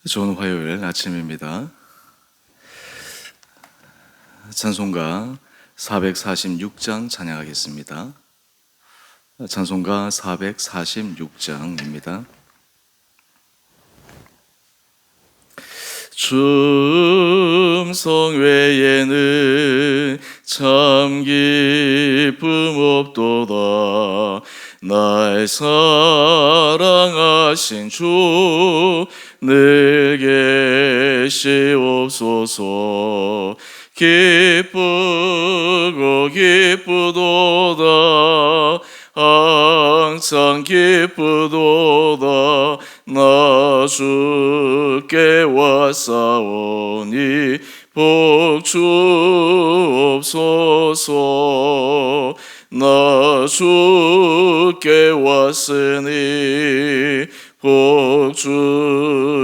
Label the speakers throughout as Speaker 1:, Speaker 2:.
Speaker 1: 좋은 화요일 아침입니다. 찬송가 446장 찬양하겠습니다. 찬송가 446장입니다. 주 음성 외에는 참 기쁨 없도다. 날 사랑하신 주 늘 계시옵소서. 기쁘고 기쁘도다. 항상 기쁘도다. 나 주께 왔사오니 복 주옵소서. 나 주께 왔으니 복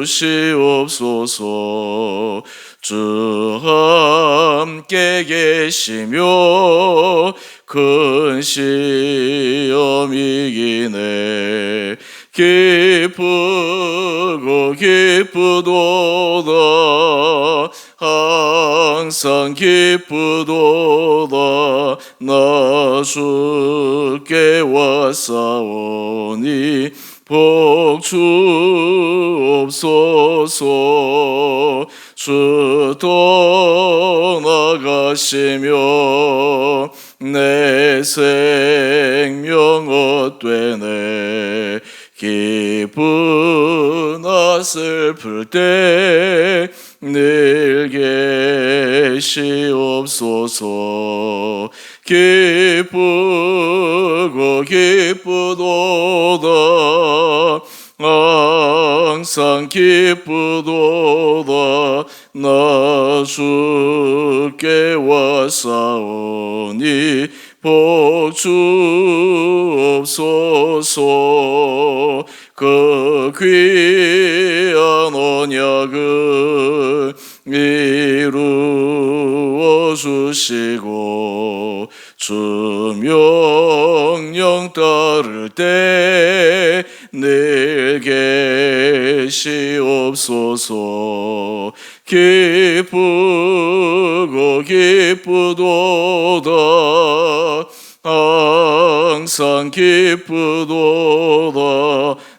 Speaker 1: 주시옵소서. 주 함께 계시며 큰 시험 이기네. 기쁘고 기쁘도다. 항상 기쁘도다. 나 주께 왔사오니 복 주옵소서. 주 떠나가시며 내 생명 헛되네. 기쁘나 슬플 때 늘 계시옵소서. 기쁘고 기쁘도다. 항상 기쁘도다. 나 주께 왔사오니 복 주옵소서. 그 귀한 언약을 이루어 주시고 주 명령 따를 때 늘 계시옵소서. 기쁘고 기쁘도다. 항상 기쁘도다.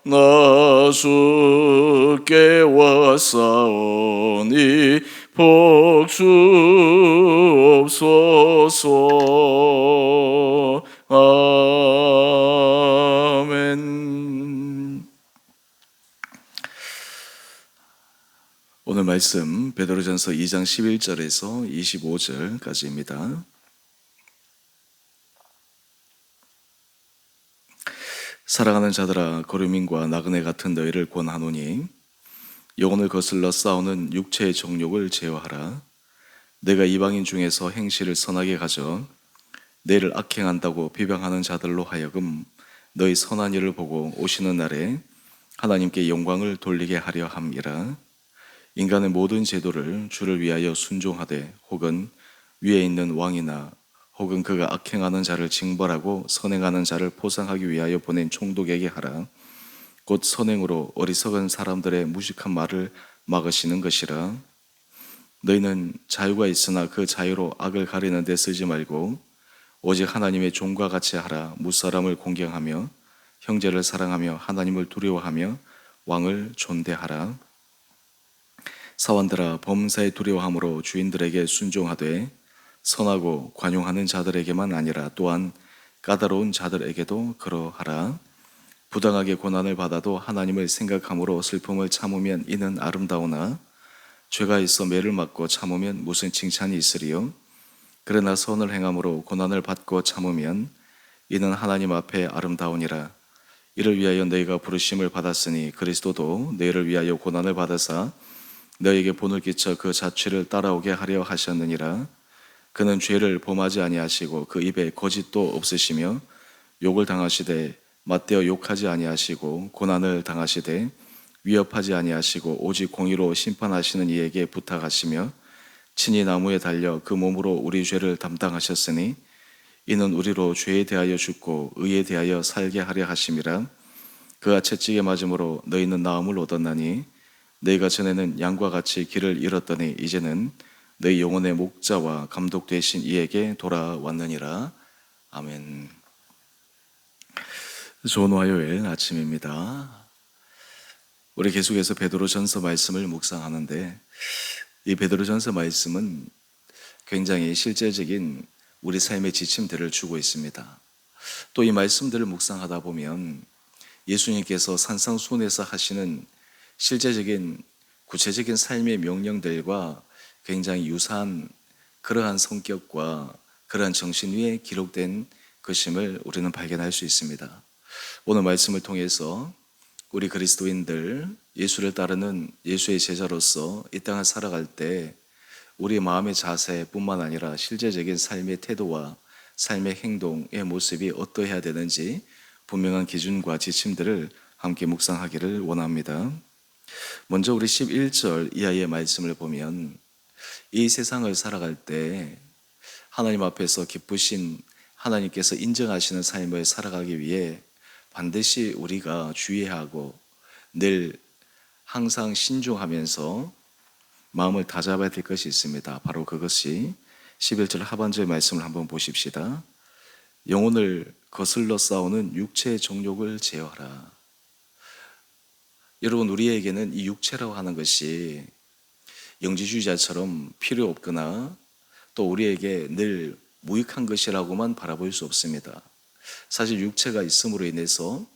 Speaker 1: 나 주께 왔사오니 복 주옵소서. 아멘. 오늘 말씀 베드로전서 2장 11절에서 25절까지입니다. 사랑하는 자들아, 거류민과 나그네 같은 너희를 권하노니 영혼을 거슬러 싸우는 육체의 정욕을 제어하라. 내가 이방인 중에서 행실을 선하게 가져 너희를 악행한다고 비방하는 자들로 하여금 너희 선한 일을 보고 오시는 날에 하나님께 영광을 돌리게 하려 함이라. 인간의 모든 제도를 주를 위하여 순종하되 혹은 위에 있는 왕이나 혹은 그가 악행하는 자를 징벌하고 선행하는 자를 포상하기 위하여 보낸 총독에게 하라. 곧 선행으로 어리석은 사람들의 무식한 말을 막으시는 것이라. 너희는 자유가 있으나 그 자유로 악을 가리는 데 쓰지 말고 오직 하나님의 종과 같이 하라. 무사람을 공경하며 형제를 사랑하며 하나님을 두려워하며 왕을 존대하라. 사원들아, 범사에 두려워함으로 주인들에게 순종하되 선하고 관용하는 자들에게만 아니라 또한 까다로운 자들에게도 그러하라. 부당하게 고난을 받아도 하나님을 생각함으로 슬픔을 참으면 이는 아름다우나 죄가 있어 매를 맞고 참으면 무슨 칭찬이 있으리요. 그러나 선을 행함으로 고난을 받고 참으면 이는 하나님 앞에 아름다우니라. 이를 위하여 너희가 부르심을 받았으니 그리스도도 너희를 위하여 고난을 받으사 너희에게 본을 끼쳐 그 자취를 따라오게 하려 하셨느니라. 그는 죄를 범하지 아니하시고 그 입에 거짓도 없으시며 욕을 당하시되 맞대어 욕하지 아니하시고 고난을 당하시되 위협하지 아니하시고 오직 공의로 심판하시는 이에게 부탁하시며 친히 나무에 달려 그 몸으로 우리 죄를 담당하셨으니 이는 우리로 죄에 대하여 죽고 의에 대하여 살게 하려 하심이라. 그가 채찍에 맞음으로 너희는 나음을 얻었나니 너희가 전에는 양과 같이 길을 잃었더니 이제는 너희 영혼의 목자와 감독 되신 이에게 돌아왔느니라. 아멘. 좋은 화요일 아침입니다. 우리 계속해서 베드로전서 말씀을 묵상하는데, 이 베드로전서 말씀은 굉장히 실제적인 우리 삶의 지침들을 주고 있습니다. 또 이 말씀들을 묵상하다 보면 예수님께서 산상수훈에서 하시는 실제적인 구체적인 삶의 명령들과 굉장히 유사한 그러한 성격과 그러한 정신 위에 기록된 것임을 우리는 발견할 수 있습니다. 오늘 말씀을 통해서 우리 그리스도인들, 예수를 따르는 예수의 제자로서 이 땅을 살아갈 때 우리 마음의 자세뿐만 아니라 실제적인 삶의 태도와 삶의 행동의 모습이 어떠해야 되는지 분명한 기준과 지침들을 함께 묵상하기를 원합니다. 먼저 우리 11절 이하의 말씀을 보면, 이 세상을 살아갈 때 하나님 앞에서 기쁘신 하나님께서 인정하시는 삶을 살아가기 위해 반드시 우리가 주의해야 하고 늘 항상 신중하면서 마음을 다잡아야 될 것이 있습니다. 바로 그것이 11절 하반절 말씀을 한번 보십시다. 영혼을 거슬러 싸우는 육체의 정욕을 제어하라. 여러분, 우리에게는 이 육체라고 하는 것이 영지주의자처럼 필요 없거나 또 우리에게 늘 무익한 것이라고만 바라볼 수 없습니다. 사실 육체가 있음으로 인해서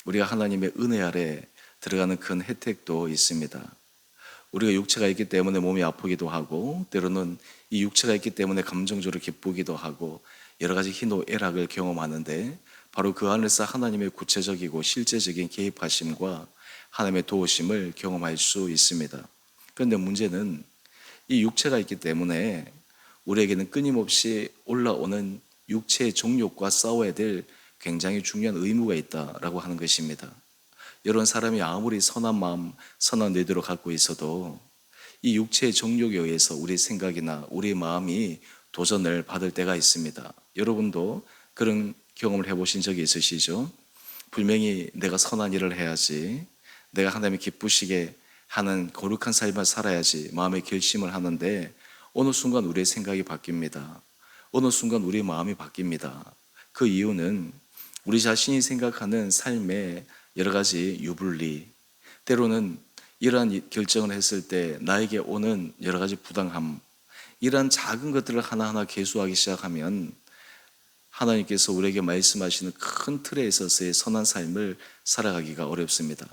Speaker 1: 우리가 하나님의 은혜 아래 들어가는 큰 혜택도 있습니다. 우리가 육체가 있기 때문에 몸이 아프기도 하고, 때로는 이 육체가 있기 때문에 감정적으로 기쁘기도 하고 여러 가지 희노애락을 경험하는데, 바로 그 안에서 하나님의 구체적이고 실제적인 개입하심과 하나님의 도우심을 경험할 수 있습니다. 그런데 문제는 이 육체가 있기 때문에 우리에게는 끊임없이 올라오는 육체의 정욕과 싸워야 될 굉장히 중요한 의무가 있다라고 하는 것입니다. 여러분, 사람이 아무리 선한 마음, 선한 의도로 갖고 있어도 이 육체의 정욕에 의해서 우리 생각이나 우리 마음이 도전을 받을 때가 있습니다. 여러분도 그런 경험을 해보신 적이 있으시죠? 분명히 내가 선한 일을 해야지, 내가 하나님이 기쁘시게 하는 거룩한 삶을 살아야지 마음의 결심을 하는데, 어느 순간 우리의 생각이 바뀝니다. 어느 순간 우리의 마음이 바뀝니다. 그 이유는 우리 자신이 생각하는 삶의 여러 가지 유불리, 때로는 이러한 결정을 했을 때 나에게 오는 여러 가지 부당함, 이러한 작은 것들을 하나하나 계수하기 시작하면 하나님께서 우리에게 말씀하시는 큰 틀에 있어서의 선한 삶을 살아가기가 어렵습니다.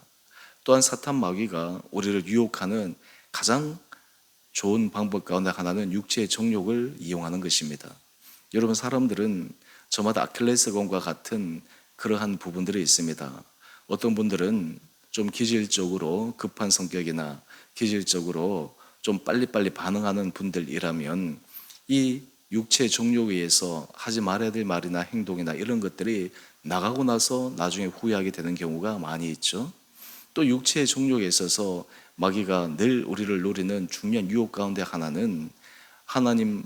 Speaker 1: 또한 사탄 마귀가 우리를 유혹하는 가장 좋은 방법 가운데 하나는 육체의 정욕을 이용하는 것입니다. 여러분, 사람들은 저마다 아킬레스건과 같은 그러한 부분들이 있습니다. 어떤 분들은 좀 기질적으로 급한 성격이나 기질적으로 좀 빨리빨리 반응하는 분들이라면 이 육체의 정욕에 의해서 하지 말아야 될 말이나 행동이나 이런 것들이 나가고 나서 나중에 후회하게 되는 경우가 많이 있죠. 또 육체의 정욕에 있어서 마귀가 늘 우리를 노리는 중요한 유혹 가운데 하나는 하나님의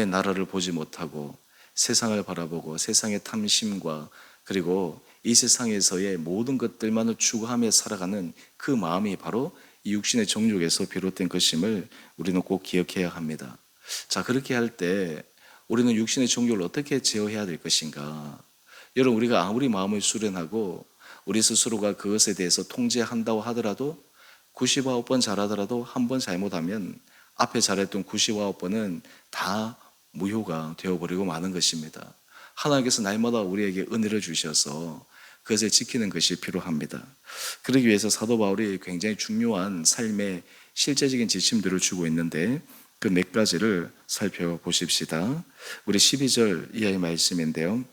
Speaker 1: 나라를 보지 못하고 세상을 바라보고 세상의 탐심과 그리고 이 세상에서의 모든 것들만을 추구하며 살아가는 그 마음이 바로 이 육신의 정욕에서 비롯된 것임을 우리는 꼭 기억해야 합니다. 자, 그렇게 할 때 우리는 육신의 정욕을 어떻게 제어해야 될 것인가? 여러분, 우리가 아무리 마음을 수련하고 우리 스스로가 그것에 대해서 통제한다고 하더라도 99번 잘하더라도 한 번 잘못하면 앞에 잘했던 99번은 다 무효가 되어버리고 마는 것입니다. 하나님께서 날마다 우리에게 은혜를 주셔서 그것을 지키는 것이 필요합니다. 그러기 위해서 사도 바울이 굉장히 중요한 삶의 실제적인 지침들을 주고 있는데, 그 몇 가지를 살펴보십시다. 우리 12절 이하의 말씀인데요.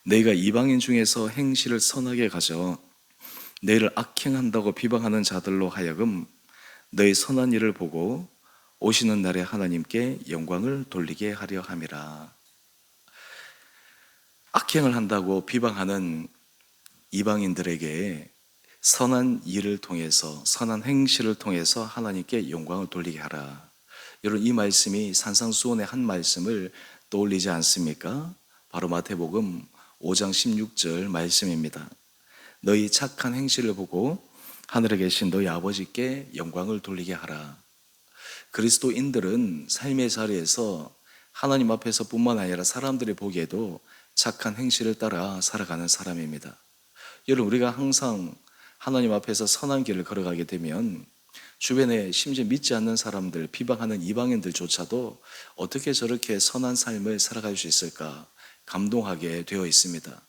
Speaker 1: 너희가 이방인 중에서 행실을 선하게 가져 너희를 악행한다고 비방하는 자들로 하여금 너희 선한 일을 보고 오시는 날에 하나님께 영광을 돌리게 하려 함이라. 악행을 한다고 비방하는 이방인들에게 선한 일을 통해서, 선한 행실을 통해서 하나님께 영광을 돌리게 하라. 여러분, 이 말씀이 산상수훈의 한 말씀을 떠올리지 않습니까? 바로 마태복음 5장 16절 말씀입니다. 너희 착한 행실을 보고 하늘에 계신 너희 아버지께 영광을 돌리게 하라. 그리스도인들은 삶의 자리에서 하나님 앞에서 뿐만 아니라 사람들이 보기에도 착한 행실을 따라 살아가는 사람입니다. 여러분, 우리가 항상 하나님 앞에서 선한 길을 걸어가게 되면 주변에 심지어 믿지 않는 사람들, 비방하는 이방인들조차도 어떻게 저렇게 선한 삶을 살아갈 수 있을까 감동하게 되어 있습니다.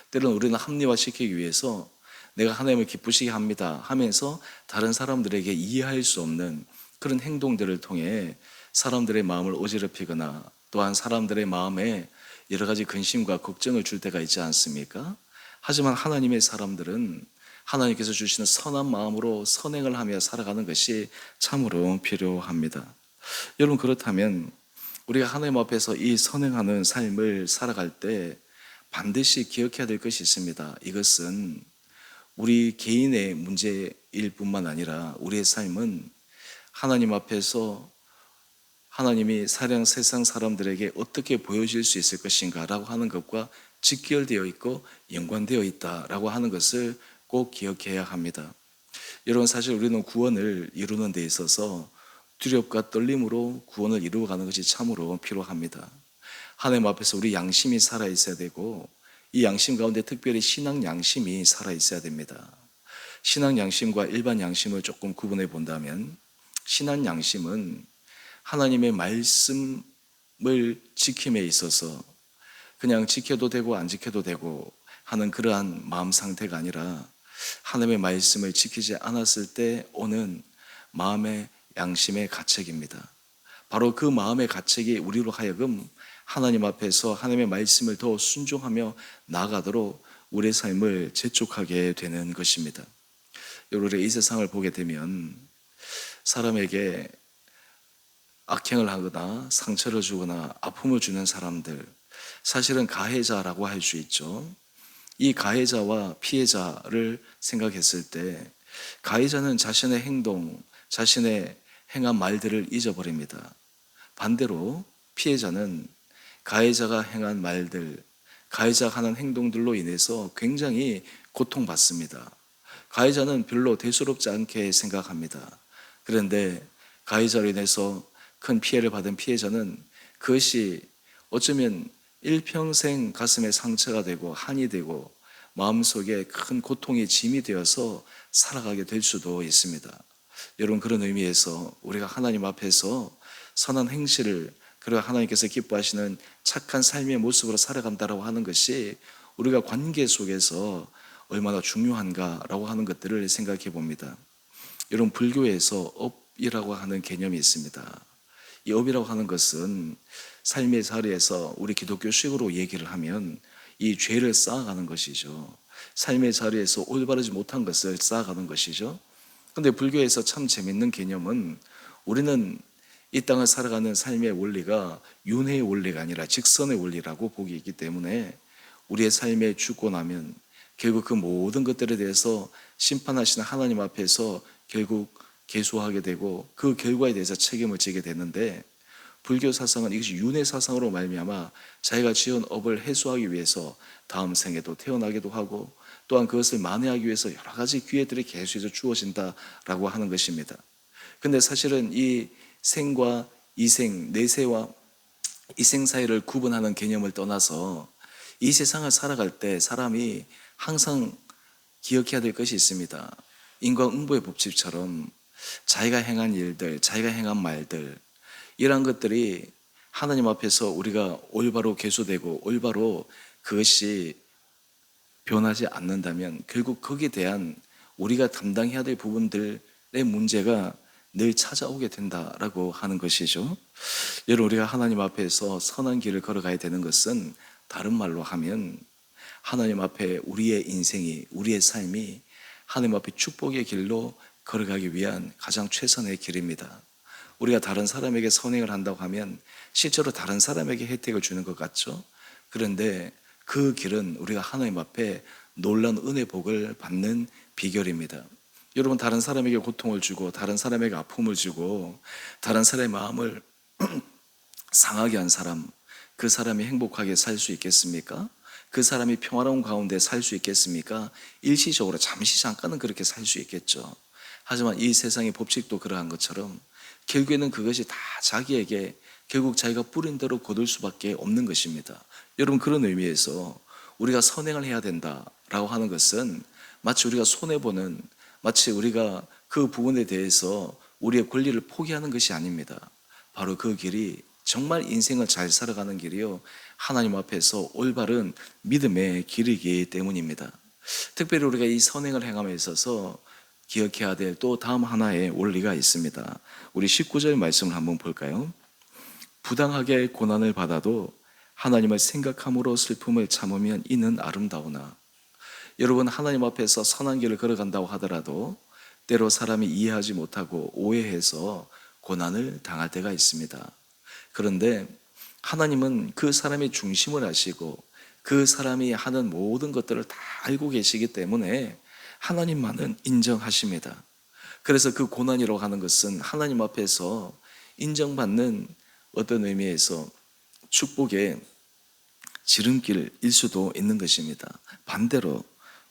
Speaker 1: 때로는 우리는 합리화시키기 위해서 내가 하나님을 기쁘시게 합니다 하면서 다른 사람들에게 이해할 수 없는 그런 행동들을 통해 사람들의 마음을 어지럽히거나 또한 사람들의 마음에 여러 가지 근심과 걱정을 줄 때가 있지 않습니까? 하지만 하나님의 사람들은 하나님께서 주시는 선한 마음으로 선행을 하며 살아가는 것이 참으로 필요합니다. 여러분, 그렇다면 우리가 하나님 앞에서 이 선행하는 삶을 살아갈 때 반드시 기억해야 될 것이 있습니다. 이것은 우리 개인의 문제일 뿐만 아니라 우리의 삶은 하나님 앞에서 하나님이 세상 사람들에게 어떻게 보여질 수 있을 것인가 라고 하는 것과 직결되어 있고 연관되어 있다라고 하는 것을 꼭 기억해야 합니다. 여러분, 사실 우리는 구원을 이루는 데 있어서 두렵과 떨림으로 구원을 이루어가는 것이 참으로 필요합니다. 하나님 앞에서 우리 양심이 살아있어야 되고 이 양심 가운데 특별히 신앙 양심이 살아있어야 됩니다. 신앙 양심과 일반 양심을 조금 구분해 본다면 신앙 양심은 하나님의 말씀을 지킴에 있어서 그냥 지켜도 되고 안 지켜도 되고 하는 그러한 마음 상태가 아니라 하나님의 말씀을 지키지 않았을 때 오는 마음의 양심의 가책입니다. 바로 그 마음의 가책이 우리로 하여금 하나님 앞에서 하나님의 말씀을 더 순종하며 나아가도록 우리의 삶을 재촉하게 되는 것입니다. 여러분, 이 세상을 보게 되면 사람에게 악행을 하거나 상처를 주거나 아픔을 주는 사람들, 사실은 가해자라고 할 수 있죠. 이 가해자와 피해자를 생각했을 때 가해자는 자신의 행동, 자신의 행한 말들을 잊어버립니다. 반대로 피해자는 가해자가 행한 말들, 가해자가 하는 행동들로 인해서 굉장히 고통받습니다. 가해자는 별로 대수롭지 않게 생각합니다. 그런데 가해자로 인해서 큰 피해를 받은 피해자는 그것이 어쩌면 일평생 가슴에 상처가 되고 한이 되고 마음속에 큰 고통의 짐이 되어서 살아가게 될 수도 있습니다. 여러분, 그런 의미에서 우리가 하나님 앞에서 선한 행실을, 그리고 하나님께서 기뻐하시는 착한 삶의 모습으로 살아간다라고 하는 것이 우리가 관계 속에서 얼마나 중요한가라고 하는 것들을 생각해 봅니다. 여러분, 불교에서 업이라고 하는 개념이 있습니다. 이 업이라고 하는 것은 삶의 자리에서 우리 기독교식으로 얘기를 하면 이 죄를 쌓아가는 것이죠. 삶의 자리에서 올바르지 못한 것을 쌓아가는 것이죠. 그런데 불교에서 참 재밌는 개념은 우리는 이 땅을 살아가는 삶의 원리가 윤회의 원리가 아니라 직선의 원리라고 보기 있기 때문에 우리의 삶에 죽고 나면 결국 그 모든 것들에 대해서 심판하시는 하나님 앞에서 결국 계수하게 되고 그 결과에 대해서 책임을 지게 되는데, 불교 사상은 이것이 윤회 사상으로 말미암아 자기가 지은 업을 해소하기 위해서 다음 생에도 태어나기도 하고 또한 그것을 만회하기 위해서 여러 가지 기회들이 계속해서 주어진다라고 하는 것입니다. 근데 사실은 이 생과 이생, 내세와 이생 사이를 구분하는 개념을 떠나서 이 세상을 살아갈 때 사람이 항상 기억해야 될 것이 있습니다. 인과응보의 법칙처럼 자기가 행한 일들, 자기가 행한 말들, 이러한 것들이 하나님 앞에서 우리가 올바로 계수되고 올바로 그것이 변하지 않는다면 결국 거기에 대한 우리가 담당해야 될 부분들의 문제가 늘 찾아오게 된다라고 하는 것이죠. 여러분, 우리가 하나님 앞에서 선한 길을 걸어가야 되는 것은 다른 말로 하면 하나님 앞에 우리의 인생이, 우리의 삶이 하나님 앞에 축복의 길로 걸어가기 위한 가장 최선의 길입니다. 우리가 다른 사람에게 선행을 한다고 하면 실제로 다른 사람에게 혜택을 주는 것 같죠. 그런데 그 길은 우리가 하나님 앞에 놀라운 은혜 복을 받는 비결입니다. 여러분, 다른 사람에게 고통을 주고 다른 사람에게 아픔을 주고 다른 사람의 마음을 상하게 한 사람, 그 사람이 행복하게 살 수 있겠습니까? 그 사람이 평화로운 가운데 살 수 있겠습니까? 일시적으로 잠시 잠깐은 그렇게 살 수 있겠죠. 하지만 이 세상의 법칙도 그러한 것처럼 결국에는 그것이 다 자기에게 결국 자기가 뿌린 대로 거둘 수밖에 없는 것입니다. 여러분, 그런 의미에서 우리가 선행을 해야 된다라고 하는 것은 마치 우리가 손해보는, 마치 우리가 그 부분에 대해서 우리의 권리를 포기하는 것이 아닙니다. 바로 그 길이 정말 인생을 잘 살아가는 길이요, 하나님 앞에서 올바른 믿음의 길이기 때문입니다. 특별히 우리가 이 선행을 행함에 있어서 기억해야 될 또 다음 하나의 원리가 있습니다. 우리 19절 말씀을 한번 볼까요? 부당하게 고난을 받아도 하나님을 생각함으로 슬픔을 참으면 이는 아름다우나. 여러분, 하나님 앞에서 선한 길을 걸어간다고 하더라도 때로 사람이 이해하지 못하고 오해해서 고난을 당할 때가 있습니다. 그런데 하나님은 그 사람의 중심을 아시고 그 사람이 하는 모든 것들을 다 알고 계시기 때문에 하나님만은 인정하십니다. 그래서 그 고난이라고 하는 것은 하나님 앞에서 인정받는 어떤 의미에서 축복의 지름길일 수도 있는 것입니다. 반대로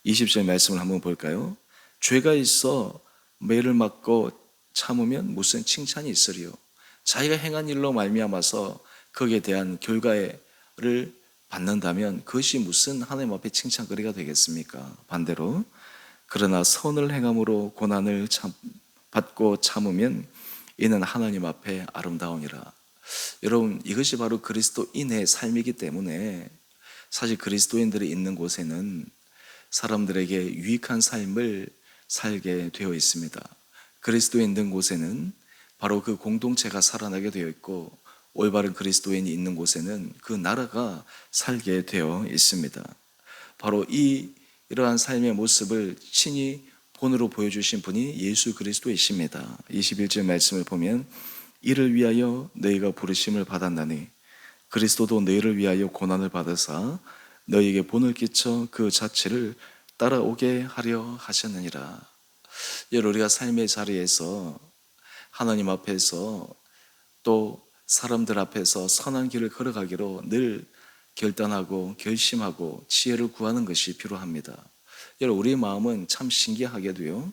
Speaker 1: 20절 말씀을 한번 볼까요? 죄가 있어 매를 맞고 참으면 무슨 칭찬이 있으리요. 자기가 행한 일로 말미암아서 거기에 대한 결과를 받는다면 그것이 무슨 하나님 앞에 칭찬거리가 되겠습니까? 반대로 그러나 선을 행함으로 고난을 받고 참으면 이는 하나님 앞에 아름다우니라. 여러분, 이것이 바로 그리스도인의 삶이기 때문에 사실 그리스도인들이 있는 곳에는 사람들에게 유익한 삶을 살게 되어 있습니다. 그리스도인 있는 곳에는 바로 그 공동체가 살아나게 되어 있고, 올바른 그리스도인이 있는 곳에는 그 나라가 살게 되어 있습니다. 바로 이러한 삶의 모습을 친히 본으로 보여주신 분이 예수 그리스도이십니다. 21절 말씀을 보면 이를 위하여 너희가 부르심을 받았나니 그리스도도 너희를 위하여 고난을 받으사 너희에게 본을 끼쳐 그 자체를 따라오게 하려 하셨느니라. 여러분, 우리가 삶의 자리에서 하나님 앞에서 또 사람들 앞에서 선한 길을 걸어가기로 늘 결단하고 결심하고 지혜를 구하는 것이 필요합니다. 여러분, 우리의 마음은 참 신기하게도요,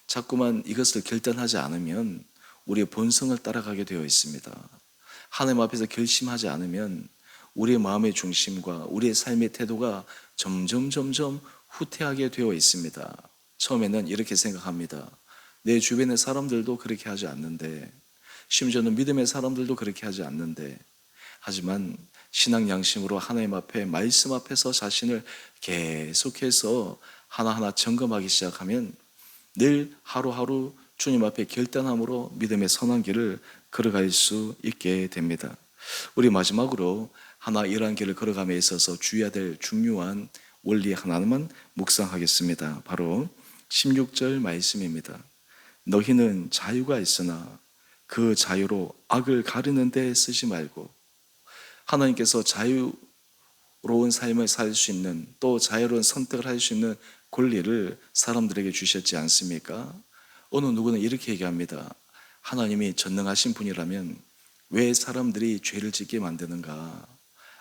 Speaker 1: 자꾸만 이것을 결단하지 않으면 우리의 본성을 따라가게 되어 있습니다. 하나님 앞에서 결심하지 않으면 우리의 마음의 중심과 우리의 삶의 태도가 점점 후퇴하게 되어 있습니다. 처음에는 이렇게 생각합니다. 내 주변의 사람들도 그렇게 하지 않는데, 심지어는 믿음의 사람들도 그렇게 하지 않는데, 하지만 신앙 양심으로 하나님 앞에 말씀 앞에서 자신을 계속해서 하나하나 점검하기 시작하면 늘 하루하루 주님 앞에 결단함으로 믿음의 선한 길을 걸어갈 수 있게 됩니다. 우리 마지막으로 하나 이러한 길을 걸어감에 있어서 주의해야 될 중요한 원리 하나만 묵상하겠습니다. 바로 16절 말씀입니다. 너희는 자유가 있으나 그 자유로 악을 가르는 데 쓰지 말고. 하나님께서 자유로운 삶을 살 수 있는, 또 자유로운 선택을 할 수 있는 권리를 사람들에게 주셨지 않습니까? 어느 누구는 이렇게 얘기합니다. 하나님이 전능하신 분이라면 왜 사람들이 죄를 짓게 만드는가?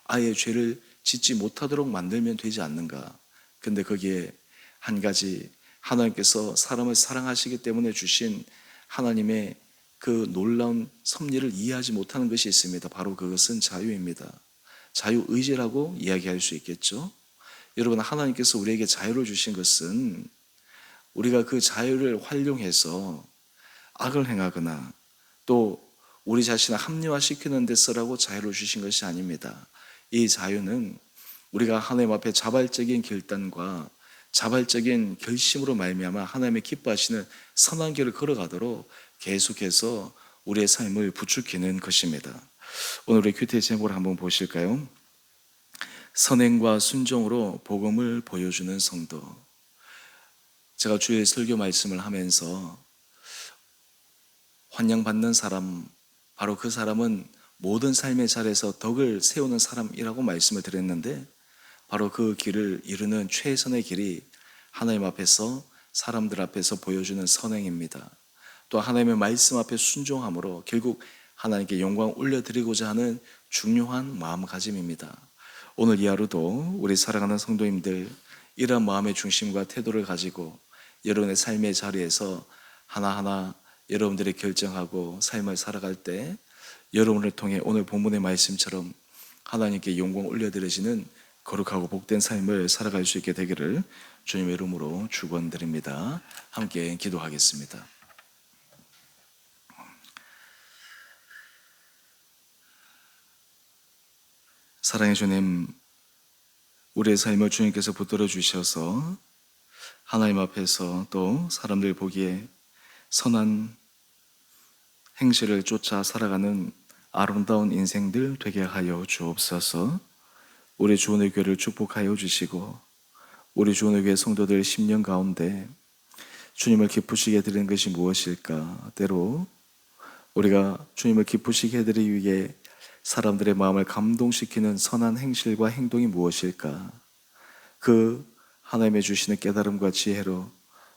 Speaker 1: 아예 죄를 짓지 못하도록 만들면 되지 않는가? 근데 거기에 한 가지, 하나님께서 사람을 사랑하시기 때문에 주신 하나님의 그 놀라운 섭리를 이해하지 못하는 것이 있습니다. 바로 그것은 자유입니다. 자유의지라고 이야기할 수 있겠죠. 여러분, 하나님께서 우리에게 자유를 주신 것은 우리가 그 자유를 활용해서 악을 행하거나 또 우리 자신을 합리화시키는 데 쓰라고 자유를 주신 것이 아닙니다. 이 자유는 우리가 하나님 앞에 자발적인 결단과 자발적인 결심으로 말미암아 하나님의 기뻐하시는 선한 길을 걸어가도록 계속해서 우리의 삶을 부추기는 것입니다. 오늘의 큐티의 제목을 한번 보실까요? 선행과 순종으로 복음을 보여주는 성도. 제가 주의 설교 말씀을 하면서 환영받는 사람, 바로 그 사람은 모든 삶의 자리에서 덕을 세우는 사람이라고 말씀을 드렸는데, 바로 그 길을 이루는 최선의 길이 하나님 앞에서, 사람들 앞에서 보여주는 선행입니다. 또 하나님의 말씀 앞에 순종함으로 결국 하나님께 영광 올려드리고자 하는 중요한 마음가짐입니다. 오늘 이 하루도 우리 사랑하는 성도님들 이러한 마음의 중심과 태도를 가지고 여러분의 삶의 자리에서 하나하나 여러분들이 결정하고 삶을 살아갈 때 여러분을 통해 오늘 본문의 말씀처럼 하나님께 영광 올려드리시는 거룩하고 복된 삶을 살아갈 수 있게 되기를 주님의 이름으로 축원드립니다. 함께 기도하겠습니다. 사랑의 주님, 우리의 삶을 주님께서 붙들어 주셔서 하나님 앞에서 또 사람들 보기에 선한 행실을 쫓아 살아가는 아름다운 인생들 되게 하여 주옵소서. 우리 주원의 교회를 축복하여 주시고 우리 주원의 교회 성도들 10년 가운데 주님을 기쁘시게 해드리는 것이 무엇일까? 때로 우리가 주님을 기쁘시게 해드리기 위해 사람들의 마음을 감동시키는 선한 행실과 행동이 무엇일까? 그 하나님의 주시는 깨달음과 지혜로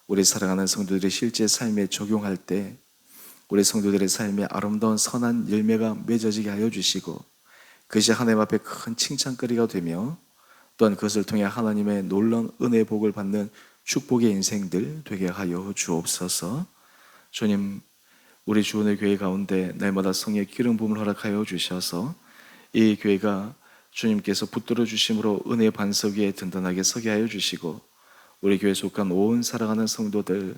Speaker 1: 우리 사랑하는 성도들이 실제 삶에 적용할 때 우리 성도들의 삶에 아름다운 선한 열매가 맺어지게 하여 주시고 그것이 하나님 앞에 큰 칭찬거리가 되며 또한 그것을 통해 하나님의 놀라운 은혜의 복을 받는 축복의 인생들 되게 하여 주옵소서. 주님, 우리 주원의 교회 가운데 날마다 성의 기름 부음을 허락하여 주셔서 이 교회가 주님께서 붙들어 주심으로 은혜의 반석 위에 든든하게 서게 하여 주시고 우리 교회에 속한 온 사랑하는 성도들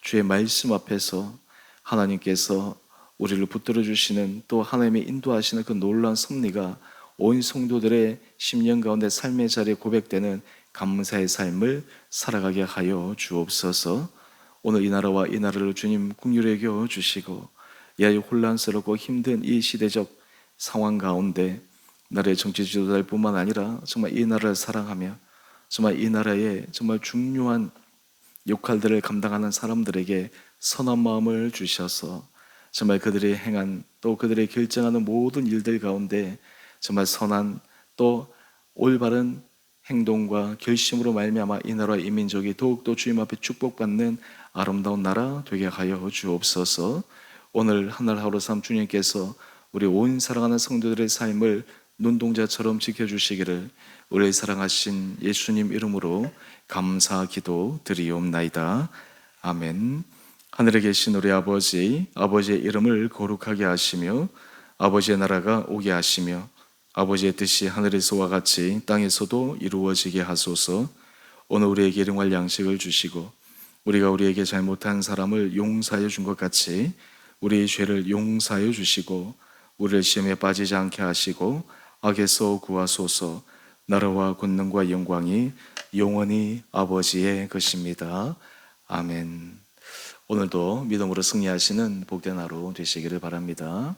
Speaker 1: 주의 말씀 앞에서 하나님께서 우리를 붙들어 주시는 또 하나님의 인도하시는 그 놀라운 섭리가 온 성도들의 10년 가운데 삶의 자리에 고백되는 감사의 삶을 살아가게 하여 주옵소서. 오늘 이 나라와 이 나라를 주님 긍휼히 여겨 주시고 이 혼란스럽고 힘든 이 시대적 상황 가운데 나라의 정치 지도자들 뿐만 아니라 정말 이 나라를 사랑하며 정말 이 나라의 정말 중요한 역할들을 감당하는 사람들에게 선한 마음을 주셔서 정말 그들이 행한 또 그들이 결정하는 모든 일들 가운데 정말 선한 또 올바른 행동과 결심으로 말미암아 이 나라와 이 민족이 더욱더 주님 앞에 축복받는 아름다운 나라 되게 하여 주옵소서. 오늘 하늘 하루 삼 주님께서 우리 온 사랑하는 성도들의 삶을 눈동자처럼 지켜주시기를 우리의 사랑하신 예수님 이름으로 감사 기도 드리옵나이다. 아멘. 하늘에 계신 우리 아버지, 아버지의 이름을 거룩하게 하시며 아버지의 나라가 오게 하시며 아버지의 뜻이 하늘에서와 같이 땅에서도 이루어지게 하소서. 오늘 우리에게 일용할 양식을 주시고 우리가 우리에게 잘못한 사람을 용서하여 준 것 같이 우리의 죄를 용서하여 주시고 우리를 시험에 빠지지 않게 하시고 악에서 구하소서. 나라와 권능과 영광이 영원히 아버지의 것입니다. 아멘. 오늘도 믿음으로 승리하시는 복된 하루 되시기를 바랍니다.